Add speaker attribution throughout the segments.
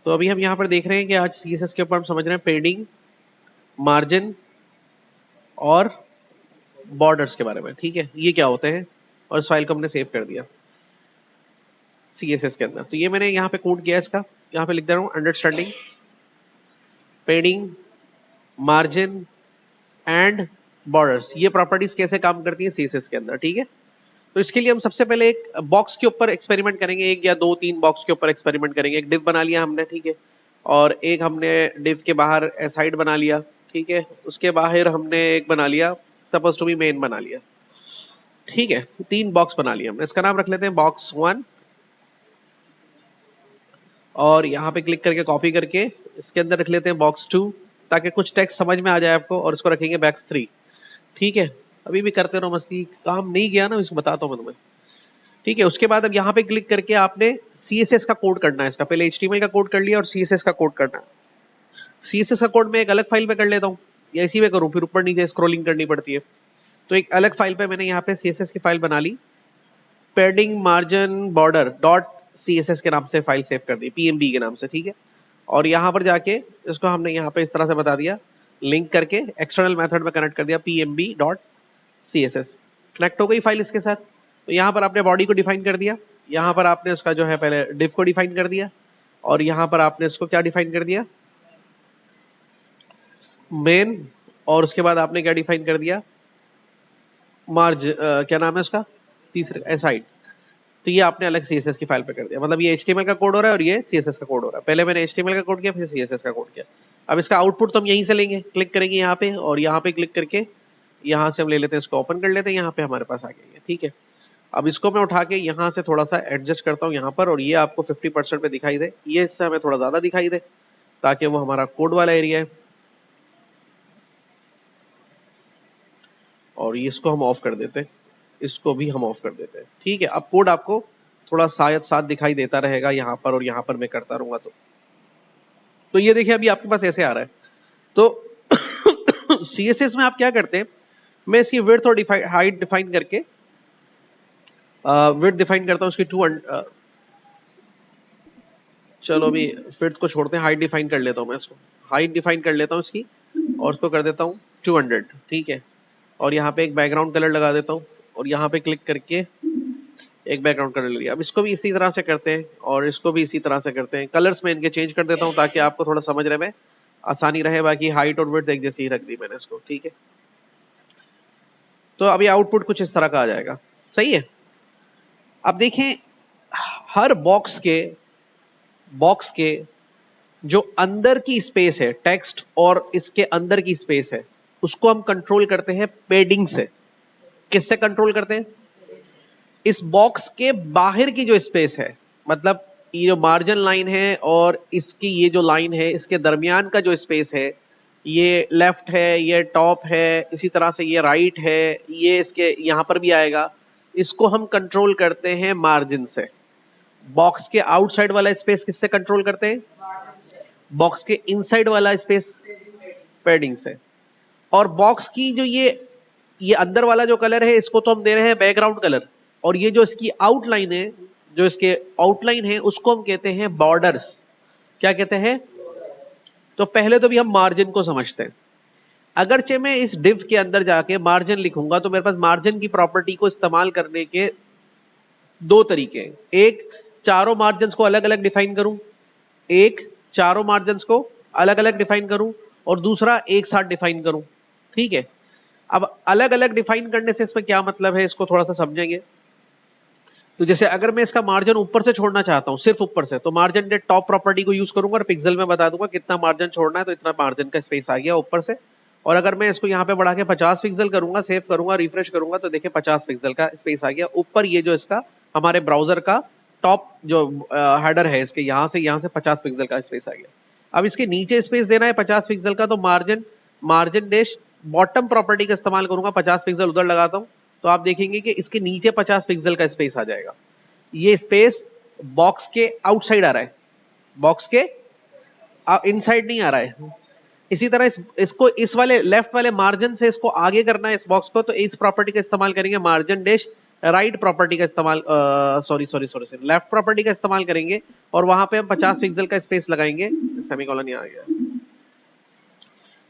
Speaker 1: तो अभी हम यहाँ पर देख रहे हैं कि आज CSS के ऊपर हम समझ रहे हैं पेडिंग, मार्जिन और बॉर्डर्स के बारे में। ठीक है, ये क्या होते हैं और इस फाइल को हमने सेव कर दिया CSS के अंदर। तो ये मैंने यहाँ पे कोड किया इसका, यहाँ पे लिख दे रहा हूँ अंडरस्टैंडिंग पेडिंग, मार्जिन एंड बॉर्डर्स। ये प्रॉपर्टीज कैसे काम करती है CSS के अंदर। ठीक है, तो इसके लिए हम सबसे पहले एक बॉक्स के ऊपर एक्सपेरिमेंट करेंगे, एक या दो तीन बॉक्स के ऊपर एक्सपेरिमेंट करेंगे। एक डिव बना लिया हमने, ठीक है, और एक हमने डिव के बाहर साइड बना लिया, ठीक है, उसके बाहर हमने एक बना लिया सपोज टू बी मेन बना लिया। ठीक है, तीन बॉक्स बना लिया हमने। इसका नाम रख लेते हैं बॉक्स 1 और यहाँ पे क्लिक करके कॉपी करके इसके अंदर रख लेते हैं बॉक्स 2 ताकि कुछ टेक्स्ट समझ में आ जाए आपको, और इसको रखेंगे बॉक्स 3। ठीक है, अभी भी करते रहो मस्ती, काम नहीं किया ना इसको बताता हूँ मैं तुम्हें। ठीक है, उसके बाद अब यहाँ पे क्लिक करके आपने CSS का कोड करना है इसका। पहले HTML का कोड कर लिया और CSS का कोड करना है। CSS का कोड मैं एक अलग फाइल पे कर लेता हूँ या इसी में करूँ, फिर ऊपर नीचे स्क्रॉलिंग करनी पड़ती है। तो एक अलग फाइल पे मैंने यहाँ पे CSS की फाइल बना ली, padding margin border dot CSS के नाम से फाइल सेव कर दी, PMB के नाम से। ठीक है, और यहाँ पर जाके इसको हमने यहाँ पे इस तरह से बता दिया, लिंक करके एक्सटर्नल मेथड में कनेक्ट कर दिया PMB डॉट CSS। कनेक्ट हो गई फाइल इसके साथ। तो यहाँ पर आपने बॉडी को डिफाइन कर दिया, यहाँ पर आपने उसका जो है पहले डिव को डिफाइन कर दिया, और यहाँ पर आपने इसको क्या डिफाइन कर दिया, मेन, और उसके बाद आपने क्या डिफाइन कर दिया, मार्ज क्या नाम है उसका तीसरे एसाइड। तो ये आपने अलग CSS की फाइल पे कर दिया। मतलब ये HTML का कोड हो रहा है और ये CSS का कोड हो रहा है। पहले मैंने HTML का कोड किया, फिर CSS का कोड किया। अब इसका आउटपुट तो हम यहीं से लेंगे, क्लिक करेंगे यहाँ पे और यहाँ पे क्लिक करके यहाँ से हम ले लेते हैं, इसको ओपन कर लेते हैं, यहाँ पे हमारे पास आ गया है। ठीक है, अब इसको मैं उठा के यहाँ से थोड़ा सा एडजस्ट करता हूँ यहाँ पर, और ये आपको 50% पे दिखाई दे, ये इससे हमें थोड़ा ज्यादा दिखाई दे ताकि वो हमारा कोड वाला एरिया है। और ये इसको हम ऑफ कर देते हैं, इसको भी हम ऑफ कर देते हैं। ठीक है, अब कोड आपको थोड़ा शायद साथ दिखाई देता रहेगा यहाँ पर, और यहाँ पर मैं करता रहूंगा तो ये देखिए अभी आपके पास ऐसे आ रहा है। तो CSS में आप क्या करते हैं, मैं इसकी विड्थ और हाइट डिफाइन करके विड्थ डिफाइन करता हूँ उसकी 200। चलो अभी विड्थ को छोड़ते हैं, हाइट डिफाइन कर लेता हूँ मैं इसको, हाइट डिफाइन कर लेता हूँ इसकी और उसको कर देता हूँ 200। ठीक है, और यहाँ पे एक बैकग्राउंड कलर लगा देता हूँ और यहाँ पे क्लिक करके एक बैकग्राउंड कलर लिया। अब इसको भी इसी तरह से करते हैं और इसको भी इसी तरह से करते हैं। कलर्स में इनके चेंज कर देता हूँ ताकि आपको थोड़ा समझने में आसानी रहे। बाकी हाइट और विड्थ एक जैसी ही रख दी मैंने इसको। ठीक है, तो अभी आउटपुट कुछ इस तरह का आ जाएगा। सही है, अब देखें हर बॉक्स के जो अंदर की स्पेस है, टेक्स्ट और इसके अंदर की स्पेस है, उसको हम कंट्रोल करते हैं पेडिंग से। किससे कंट्रोल करते हैं? इस बॉक्स के बाहर की जो स्पेस है, मतलब ये जो मार्जिन लाइन है और इसकी ये जो लाइन है, इसके दरमियान का जो स्पेस है, ये लेफ्ट है, ये टॉप है, इसी तरह से ये राइट है, ये इसके यहां पर भी आएगा, इसको हम कंट्रोल करते हैं मार्जिन से। बॉक्स के आउटसाइड वाला स्पेस किससे कंट्रोल करते हैं? बॉक्स के इनसाइड वाला स्पेस पैडिंग से। और बॉक्स की जो ये अंदर वाला जो कलर है, इसको तो हम दे रहे हैं बैकग्राउंड कलर, और ये जो इसकी आउटलाइन है, जो इसके आउटलाइन है, उसको हम कहते हैं बॉर्डर्स। क्या कहते हैं? तो पहले तो भी हम मार्जिन को समझते हैं। अगरचे मैं इस डिव के अंदर जाके मार्जिन लिखूंगा तो मेरे पास मार्जिन की प्रॉपर्टी को इस्तेमाल करने के दो तरीके हैं। एक, चारों मार्जिन को अलग अलग डिफाइन करूं, एक चारों मार्जिन को अलग अलग डिफाइन करूं, और दूसरा एक साथ डिफाइन करूं। ठीक है, अब अलग अलग डिफाइन करने से इसमें क्या मतलब है, इसको थोड़ा सा समझेंगे। तो जैसे अगर मैं इसका मार्जिन ऊपर से छोड़ना चाहता हूं, सिर्फ ऊपर से, तो मार्जिन डेट टॉप प्रॉपर्टी को यूज करूंगा और पिक्सल में बता दूंगा कितना मार्जिन छोड़ना है, तो इतना मार्जिन का स्पेस आ गया ऊपर से। और अगर मैं इसको यहाँ पे बढ़ा के 50 पिक्सल करूंगा, सेव करूंगा, रिफ्रेश करूंगा, तो देखिए 50 पिक्सल का स्पेस आ गया ऊपर। ये जो इसका हमारे ब्राउजर का टॉप जो हेडर है, इसके यहाँ से 50 पिक्सल का स्पेस आ गया। अब इसके नीचे स्पेस देना है 50 पिक्सल का, तो मार्जिन डैश बॉटम प्रॉपर्टी का इस्तेमाल करूंगा, 50 पिक्सल उधर लगाता हूं, तो आप देखेंगे कि इसके नीचे 50 पिक्सल का स्पेस आ जाएगा। ये स्पेस बॉक्स के आउटसाइड आ रहा है, बॉक्स के इनसाइड नहीं आ रहा है। इसी तरह इसको इस वाले लेफ्ट वाले मार्जिन से इसको आगे करना है इस बॉक्स को, तो इस प्रॉपर्टी का इस्तेमाल करेंगे, मार्जिन डैश राइट प्रॉपर्टी का इस्तेमाल, सॉरी लेफ्ट प्रॉपर्टी का इस्तेमाल करेंगे और वहां पे हम 50 पिक्सल का स्पेस लगाएंगे। सेमीकोलन यहाँ आ गया,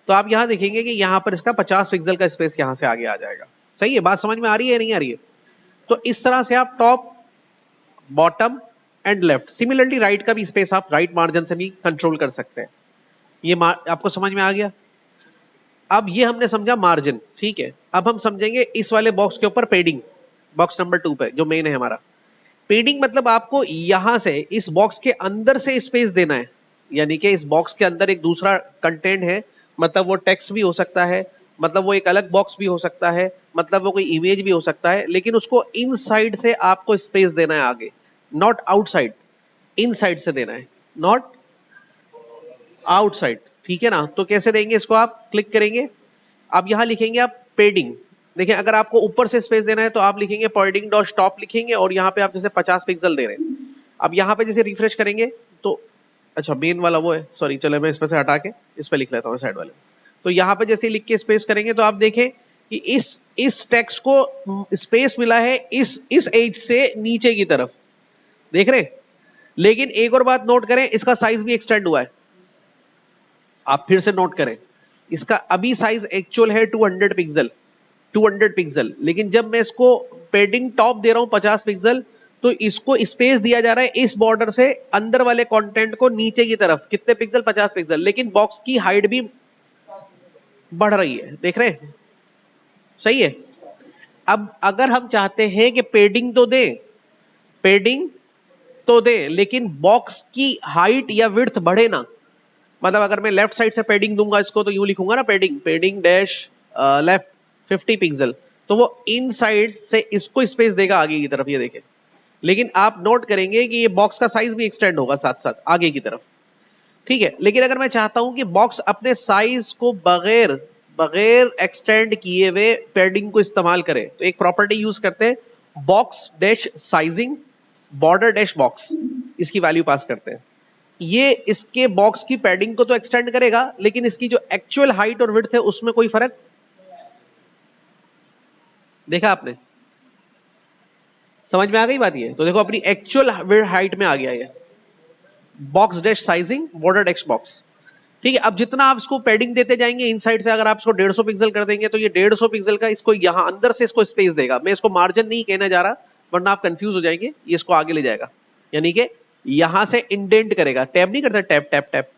Speaker 1: तो आप यहां देखेंगे कि यहां पर इसका 50 पिक्सल का स्पेस यहां से आगे आ जाएगा। सही है, बात समझ में आ रही है नहीं आ रही है? तो इस तरह से आप top, bottom and left, similarly right का भी स्पेस आप राइट मार्जिन से भी कंट्रोल कर सकते हैं। ये आपको समझ में आ गया? अब ये हमने समझा मार्जिन, ठीक है। अब हम समझेंगे इस वाले बॉक्स के ऊपर पेडिंग, बॉक्स नंबर 2 पे जो मेन है हमारा। पेडिंग मतलब आपको यहां से इस बॉक्स के अंदर से स्पेस देना है, यानी कि इस बॉक्स के अंदर एक दूसरा कंटेंट है, मतलब वो टेक्स्ट भी हो सकता है, मतलब वो एक अलग बॉक्स भी हो सकता है, मतलब वो कोई इमेज भी हो सकता है, लेकिन उसको इनसाइड से आपको स्पेस देना है आगे, नॉट आउटसाइड, इनसाइड से देना है, नॉट आउटसाइड, ठीक है ना। तो कैसे देंगे इसको? आप क्लिक करेंगे, अब यहां लिखेंगे आप पेडिंग। देखिए अगर आपको ऊपर से स्पेस देना है तो आप लिखेंगे पेडिंग डॉट स्टॉप लिखेंगे, और यहाँ पे आप जैसे 50 पिक्सल दे रहे हैं। अब यहाँ पे जैसे रिफ्रेश करेंगे तो, अच्छा मेन वाला वो है, सॉरी, चलो मैं इस पे से हटा के इस पे लिख लेता हूँ साइड वाले। तो यहाँ पे जैसे लिख के स्पेस करेंगे तो आप देखें कि इस टेक्स्ट को स्पेस मिला है इस एज से नीचे की तरफ, देख रहे हैं? लेकिन एक और बात नोट करें, इसका साइज भी एक्सटेंड हुआ है। आप फिर से नोट करें, इसका अभी साइज एक्चुअल है 200 पिक्सल, 200 पिक्सल, लेकिन जब मैं इसको पेडिंग टॉप दे रहा हूं 50 पिक्सल, तो इसको स्पेस दिया जा रहा है इस बॉर्डर से अंदर वाले कंटेंट को नीचे की तरफ, कितने पिक्सल? 50 पिक्सल, लेकिन बॉक्स की हाइट भी बढ़ रही है, देख रहे हैं? सही है। अब अगर हम चाहते हैं कि पेडिंग तो दे, पेडिंग तो दे, लेकिन बॉक्स की हाइट या विड्थ बढ़े ना, मतलब अगर मैं लेफ्ट साइड से पेडिंग दूंगा इसको तो यूं लिखूंगा ना, पेडिंग डैश लेफ्ट 50 पिक्सल, तो वो इन साइड से इसको स्पेस देगा आगे की तरफ, ये देखें। लेकिन आप नोट करेंगे कि ये बॉक्स का साइज भी एक्सटेंड होगा साथ साथ आगे की तरफ, ठीक है। लेकिन अगर मैं चाहता हूं कि बॉक्स अपने साइज को बगैर बगैर एक्सटेंड किए हुए पेडिंग को इस्तेमाल करे, तो एक प्रॉपर्टी यूज करते हैं, box dash sizing border dash box, इसकी वैल्यू पास करते हैं। ये इसके बॉक्स की पैडिंग को तो एक्सटेंड करेगा, लेकिन इसकी जो एक्चुअल हाइट और विड्थ है उसमें कोई फर्क देखा आपने? समझ में आ गई बात? ये तो देखो अपनी एक्चुअल हाइट में आ गया ये, box dash sizing border dash box, ठीक है। अब जितना आप इसको पैडिंग देते जाएंगे इनसाइड से, अगर आप इसको 150 पिक्सल कर देंगे तो ये 150 पिक्सल का इसको यहां अंदर से इसको स्पेस देगा। मैं इसको मार्जिन नहीं कहने जा रहा, वरना आप कंफ्यूज हो जाएंगे। ये इसको आगे ले जाएगा, यानी कि यहां से इंडेंट करेगा, टैप नहीं करता, टैप टैप टैप,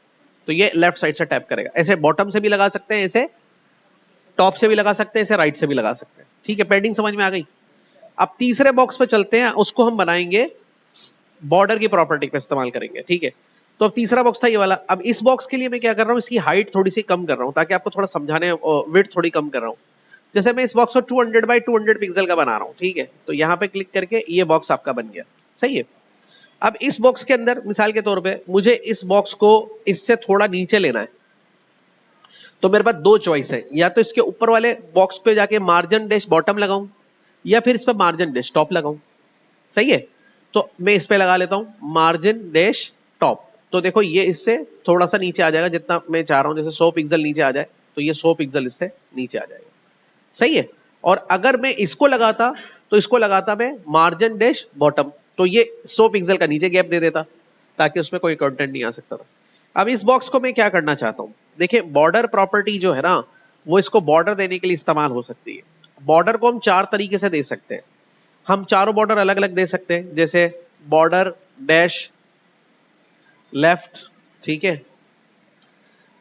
Speaker 1: तो ये लेफ्ट साइड से टैप करेगा। ऐसे बॉटम से भी लगा सकते हैं, ऐसे टॉप से भी लगा सकते हैं, ऐसे राइट से भी लगा सकते हैं, ठीक है। पैडिंग समझ में आ गई? अब तीसरे बॉक्स पे चलते हैं, उसको हम बनाएंगे बॉर्डर की प्रॉपर्टी पे इस्तेमाल करेंगे, ठीक है। तो अब तीसरा बॉक्स था ये वाला। अब इस बॉक्स के लिए मैं क्या कर रहा हूँ, इसकी हाइट थोड़ी सी कम कर रहा हूँ ताकि आपको थोड़ा समझाने, विड्थ थोड़ी कम कर रहा हूँ। जैसे मैं इस बॉक्स को 200 बाई 200 पिक्सल का बना रहा हूँ, ठीक है। तो यहाँ पे क्लिक करके ये बॉक्स आपका बन गया, सही है। अब इस बॉक्स के अंदर मिसाल के तौर पे मुझे इस बॉक्स को इससे थोड़ा नीचे लेना है, तो मेरे पास दो चॉइस है, या तो इसके ऊपर वाले बॉक्स पे जाके मार्जिन डैश बॉटम लगाऊं, या फिर इस पे मार्जिन डैश टॉप लगाऊं, सही है। तो मैं इस पे लगा लेता हूं मार्जिन डैश टॉप, तो देखो ये इससे थोड़ा सा नीचे आ जाएगा, जितना मैं चाह रहा हूं, जैसे 100 पिक्सल नीचे आ जाए तो ये 100 पिक्सल इससे नीचे आ जाएगा, सही है। और अगर मैं इसको लगाता, तो इसको लगाता मैं मार्जिन डैश बॉटम, तो ये 100 पिक्सल का नीचे गैप दे देता ताकि उसमें कोई कंटेंट नहीं आ सकता था। अब इस बॉक्स को मैं क्या करना चाहता हूं, देखिए बॉर्डर प्रॉपर्टी जो है ना, वो इसको बॉर्डर देने के लिए इस्तेमाल हो सकती है। बॉर्डर को हम चार तरीके से दे सकते हैं, हम चारों बॉर्डर अलग अलग दे सकते हैं, जैसे बॉर्डर डैश लेफ्ट, ठीक है,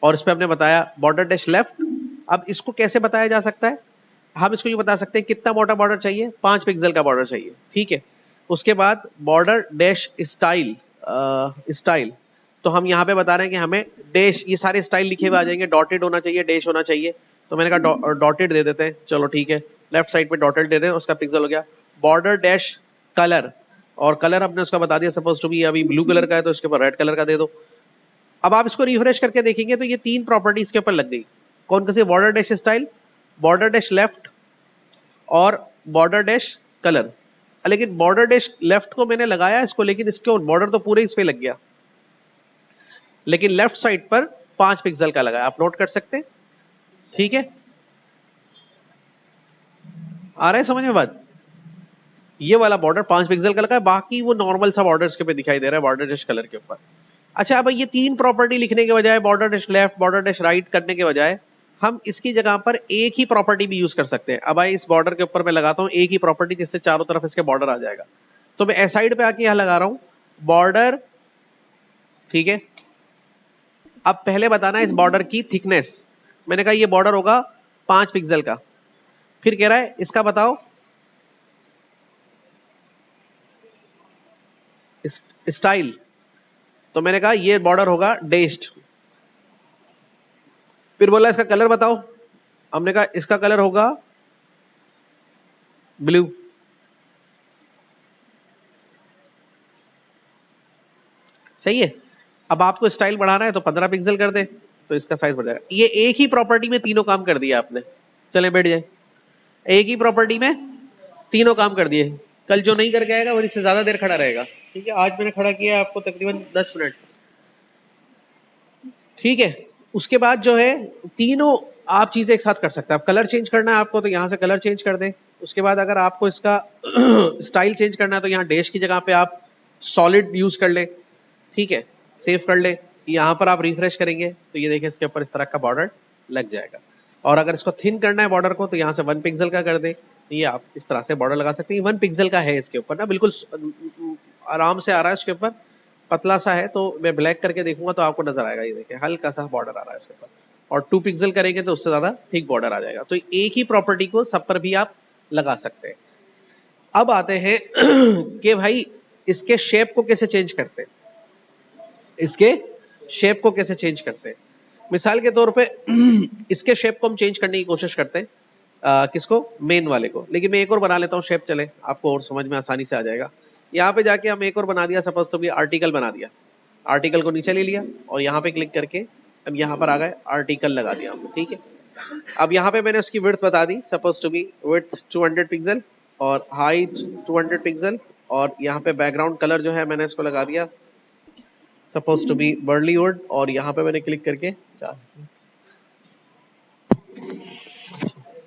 Speaker 1: और इस पे हमने बताया बॉर्डर डैश लेफ्ट। अब इसको कैसे बताया जा सकता है, हम इसको ये बता सकते हैं कितना मोटा बॉर्डर चाहिए, 5 पिक्सल का बॉर्डर चाहिए, ठीक है। उसके बाद बॉर्डर डैश स्टाइल, स्टाइल, तो हम यहाँ पे बता रहे हैं कि हमें डैश, ये सारे स्टाइल लिखे हुए आ जाएंगे, डॉटेड होना चाहिए, डैश होना चाहिए, तो मैंने कहा डॉटेड दे देते हैं, चलो ठीक है। लेफ्ट साइड पे डॉटेड दे दें, उसका पिक्सल हो गया। बॉर्डर डैश कलर, और कलर हमने उसका बता दिया, सपोज टू बी अभी ब्लू कलर का है तो इसके ऊपर रेड कलर का दे दो। अब आप इसको रिफ्रेश करके देखेंगे तो ये तीन प्रॉपर्टी इसके ऊपर लग गई, कौन कौन सी? Border dash style, border dash left, और बॉर्डर डैश कलर। लेकिन बॉर्डर डैश लेफ्ट को मैंने लगाया इसको, लेकिन इसके बॉर्डर तो पूरे इस पे लग गया, लेकिन लेफ्ट साइड पर 5 पिक्सल का लगाया, आप नोट कर सकते हैं, ठीक है। आ रहा है समझ में बात? ये वाला बॉर्डर 5 पिक्सल का लगा है, बाकी वो नॉर्मल सा बॉर्डर इसके पे दिखाई दे रहा है बॉर्डर डैश कलर के ऊपर। अच्छा, अब ये 3 प्रॉपर्टी लिखने के बजाय border dash left border dash right करने के बजाय हम इसकी जगह पर एक ही प्रॉपर्टी भी यूज कर सकते हैं। अब आई इस बॉर्डर के ऊपर मैं लगाता हूं एक ही प्रॉपर्टी, जिससे चारों तरफ इसके बॉर्डर आ जाएगा। तो मैं एस साइड पे आके यहां लगा रहा हूं बॉर्डर, ठीक है। अब पहले बताना है इस बॉर्डर की थिकनेस। मैंने कहा ये बॉर्डर होगा 5 पिक्सल का। फिर कह रहा है इसका बताओ स्टाइल, तो मैंने कहा ये बॉर्डर होगा डैश्ड। फिर बोला इसका कलर बताओ, हमने कहा इसका कलर होगा ब्लू। सही है। अब आपको स्टाइल बढ़ाना है तो 15 पिक्सल कर दे, तो इसका साइज बढ़ जाएगा। ये एक ही प्रॉपर्टी में तीनों काम कर दिया आपने। चले बैठ जाए, एक ही प्रॉपर्टी में तीनों काम कर दिए। कल जो नहीं करके आएगा वो इससे ज्यादा देर खड़ा रहेगा। ठीक है, आज मैंने खड़ा किया आपको तकरीबन 10 मिनट। ठीक है, उसके बाद जो है तीनों आप चीजें एक साथ कर सकते हैं। आप कलर चेंज करना है आपको तो यहां से कलर चेंज कर दें। उसके बाद अगर आपको इसका स्टाइल चेंज करना है तो यहाँ डैश की जगह पे आप सॉलिड यूज कर ले। ठीक है, सेव कर ले। यहाँ पर आप रिफ्रेश करेंगे तो ये देखिए इसके ऊपर इस तरह का बॉर्डर लग जाएगा। और अगर इसको थिन करना है बॉर्डर को तो यहाँ से 1 पिक्सल का कर दे। ये आप इस तरह से बॉर्डर लगा सकते हैं। 1 पिक्सल का है इसके ऊपर ना, बिल्कुल आराम से आ रहा है इसके ऊपर। पतला सा है तो मैं ब्लैक करके देखूंगा तो आपको नजर आएगा। ये देखिए हल्का सा बॉर्डर आ रहा है इसके ऊपर। और 2 पिक्सल करेंगे तो उससे ज्यादा थिक बॉर्डर आ जाएगा। तो एक ही प्रॉपर्टी को सब पर भी आप लगा सकते हैं। अब आते हैं कि भाई इसके शेप को कैसे चेंज करते हैं। इसके शेप को कैसे चेंज करते हैं। मिसाल के तौर पे इसके शेप को हम चेंज करने की कोशिश करते हैं। किसको, मेन वाले को। लेकिन मैं एक और बना लेता हूँ शेप, चले आपको और समझ में आसानी से आ जाएगा। यहाँ पे जाके हम एक और बना दिया, सपोज तो भी आर्टिकल बना दिया। आर्टिकल को नीचे ले लिया और यहाँ पे क्लिक करके अब यहाँ पर आ गए आर्टिकल लगा दिया हमने। ठीक है, अब यहाँ पे मैंने उसकी विड्थ बता दी, suppose to be width 200 pixel और हाइट 200 पिक्सल। और यहाँ पे बैकग्राउंड कलर जो है मैंने इसको लगा दिया सपोज टू बी बर्लीवुड। और यहाँ पे मैंने क्लिक करके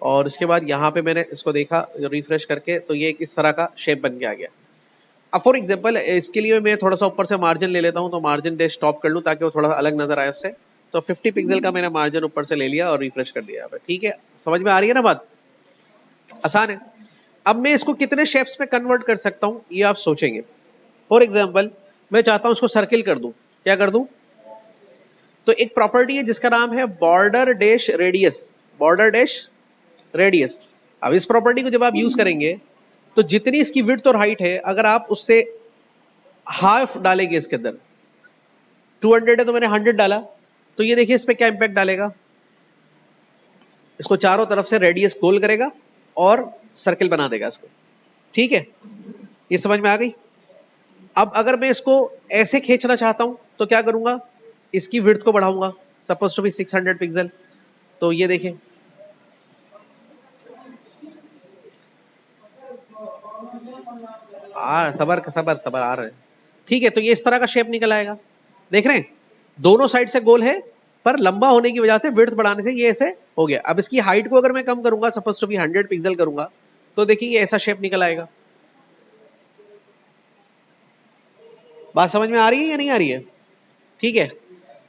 Speaker 1: और उसके बाद यहाँ पे मैंने इसको देखा रिफ्रेश करके तो ये इस तरह का शेप बन के आ गया। अब फॉर एग्जांपल इसके लिए मैं थोड़ा सा ऊपर से मार्जिन ले लेता हूँ, तो मार्जिन डैश स्टॉप कर लूँ ताकि वो थोड़ा सा अलग नजर आए उससे। तो 50 पिक्सल का मैंने मार्जिन ऊपर से ले लिया और रिफ्रेश कर दिया यहाँ पे। ठीक है, समझ में आ रही है ना बात, आसान है। अब मैं इसको कितने शेप्स में कन्वर्ट कर सकता हूँ ये आप सोचेंगे। फॉर एग्जाम्पल मैं चाहता हूँ इसको सर्किल कर दूं, क्या कर दूं। तो एक प्रॉपर्टी है जिसका नाम है border dash radius, border dash radius. अब इस प्रॉपर्टी को जब आप यूज करेंगे तो जितनी इसकी विड्थ और हाइट है अगर आप उससे हाफ डालेंगे इसके अंदर, 200 है तो मैंने 100 डाला, तो ये देखिए इस पे क्या इंपैक्ट डालेगा। इसको चारों तरफ से रेडियस गोल करेगा और सर्किल बना देगा इसको। ठीक है, ये समझ में आ गई। अब अगर मैं इसको ऐसे खींचना चाहता हूं तो क्या करूंगा, इसकी विड्थ को बढ़ाऊंगा सपोज टू बी 600 पिक्सल। तो ये देखें सबर सबर सबर आ रहे हैं। ठीक है, तो ये इस तरह का शेप निकल आएगा। देख रहे हैं दोनों साइड से गोल है पर लंबा होने की वजह से विड्थ बढ़ाने से ये ऐसे हो गया। अब इसकी हाइट को अगर मैं कम करूंगा सपोज टू बी 100 पिक्सल करूंगा तो देखिए ये ऐसा शेप निकल आएगा। बात समझ में आ रही है या नहीं आ रही है। ठीक है,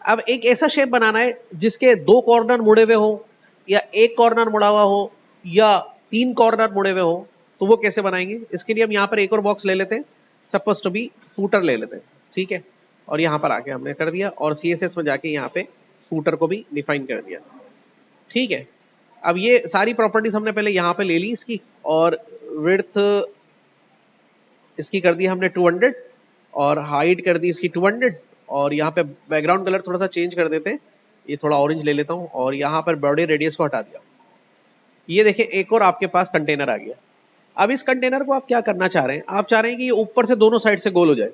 Speaker 1: अब एक ऐसा शेप बनाना है जिसके 2 कॉर्नर मुड़े हुए हो या एक कॉर्नर मुड़ा हुआ हो या 3 कॉर्नर मुड़े हुए हो। तो वो कैसे बनाएंगे, इसके लिए हम यहाँ पर एक और बॉक्स ले लेते हैं, सपोज टू बी फूटर ले लेते हैं। ठीक है, और यहाँ पर आके हमने कर दिया और CSS में जाके यहाँ पे फूटर को भी डिफाइन कर दिया। ठीक है, अब ये सारी प्रॉपर्टीज हमने पहले यहाँ पे ले ली इसकी। और विड्थ इसकी कर दी हमने 200 और हाइट कर दी इसकी 200। और यहाँ पे बैकग्राउंड कलर थोड़ा सा चेंज कर देते हैं, ये थोड़ा ऑरेंज ले लेता हूँ और यहाँ पर बॉडी रेडियस को हटा दिया। ये देखिए एक और आपके पास कंटेनर आ गया। अब इस कंटेनर को आप क्या करना चाह रहे हैं, आप चाह रहे हैं कि ये ऊपर से दोनों साइड से गोल हो जाए,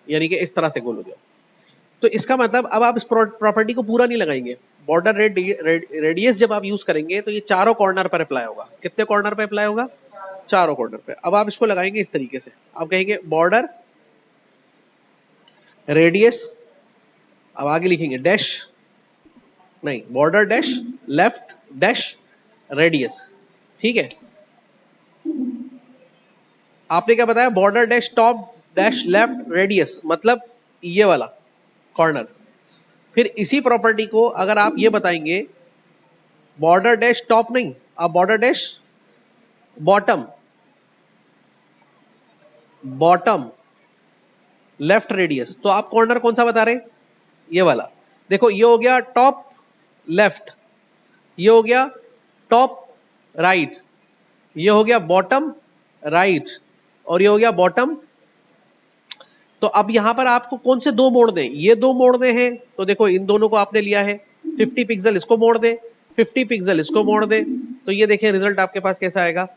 Speaker 1: यानी कि इस तरह से गोल हो जाए। तो इसका मतलब अब आप इस प्रॉपर्टी को पूरा नहीं लगाएंगे। बॉर्डर रेडियस जब आप यूज करेंगे तो ये चारों कॉर्नर पर अप्लाई होगा। कितने कॉर्नर पे अप्लाई होगा, चारों कॉर्नर पे। अब आप इसको लगाएंगे इस तरीके से, आप कहेंगे बॉर्डर रेडियस, अब आगे लिखेंगे डैश, नहीं border dash left dash radius. ठीक है, आपने क्या बताया, border dash top dash left radius, मतलब ये वाला कॉर्नर। फिर इसी प्रॉपर्टी को अगर आप ये बताएंगे बॉर्डर डैश टॉप नहीं, आप border dash bottom, bottom left radius, तो आप कॉर्नर कौन सा बता रहे हैं, ये वाला। देखो ये हो गया टॉप लेफ्ट, ये हो गया टॉप राइट, ये हो गया बॉटम राइट, और ये हो गया बॉटम। तो अब यहां पर आपको कौन से दो मोड़ दें, ये दो मोड़ दे हैं, तो देखो इन दोनों को आपने लिया है, 50 पिक्सल इसको मोड़ दे, 50 पिक्सल इसको मोड़ दे, तो ये देखिए रिजल्ट आपके पास कैसा आएगा,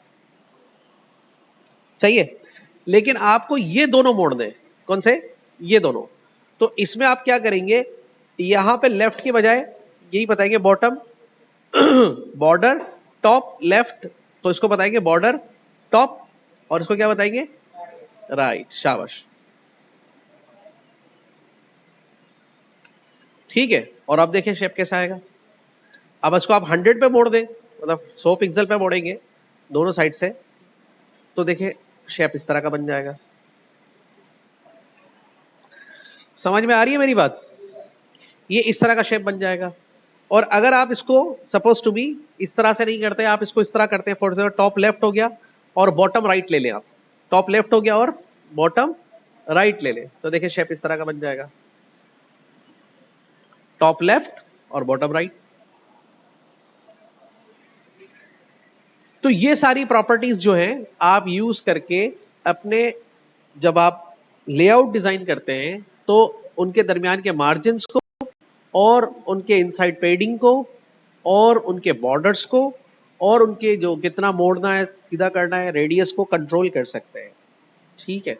Speaker 1: सही है। लेकिन आपको ये दोनों मोड़ दें, कौन से, ये दोनों, तो इसमें आप क्या करेंगे, यहां पे लेफ्ट के बजाय यही बताएंगे बॉटम बॉर्डर टॉप लेफ्ट, तो इसको बताएंगे बॉर्डर टॉप, और इसको क्या बताएंगे, राइट, शाबाश, ठीक है। और अब देखिए शेप कैसा आएगा। अब इसको आप 100 पे मोड़ दें, मतलब 100 पिक्सल पे मोड़ेंगे दोनों साइड से, तो देखिए शेप इस तरह का बन जाएगा। समझ में आ रही है मेरी बात, ये इस तरह का शेप बन जाएगा। और अगर आप इसको सपोज टू बी इस तरह से नहीं करते, आप इसको इस तरह करते हैं, फॉर एग्जाम्पल टॉप लेफ्ट हो गया और बॉटम राइट ले लें, आप टॉप लेफ्ट हो गया और बॉटम राइट ले लें, तो देखिए शेप इस तरह का बन जाएगा, टॉप लेफ्ट और बॉटम राइट। तो ये सारी प्रॉपर्टीज जो हैं आप यूज करके अपने, जब आप लेआउट डिजाइन करते हैं तो उनके दरमियान के मार्जिन्स को और उनके इनसाइड पेडिंग को और उनके बॉर्डर्स को और उनके जो कितना मोड़ना है सीधा करना है रेडियस को कंट्रोल कर सकते हैं, ठीक है।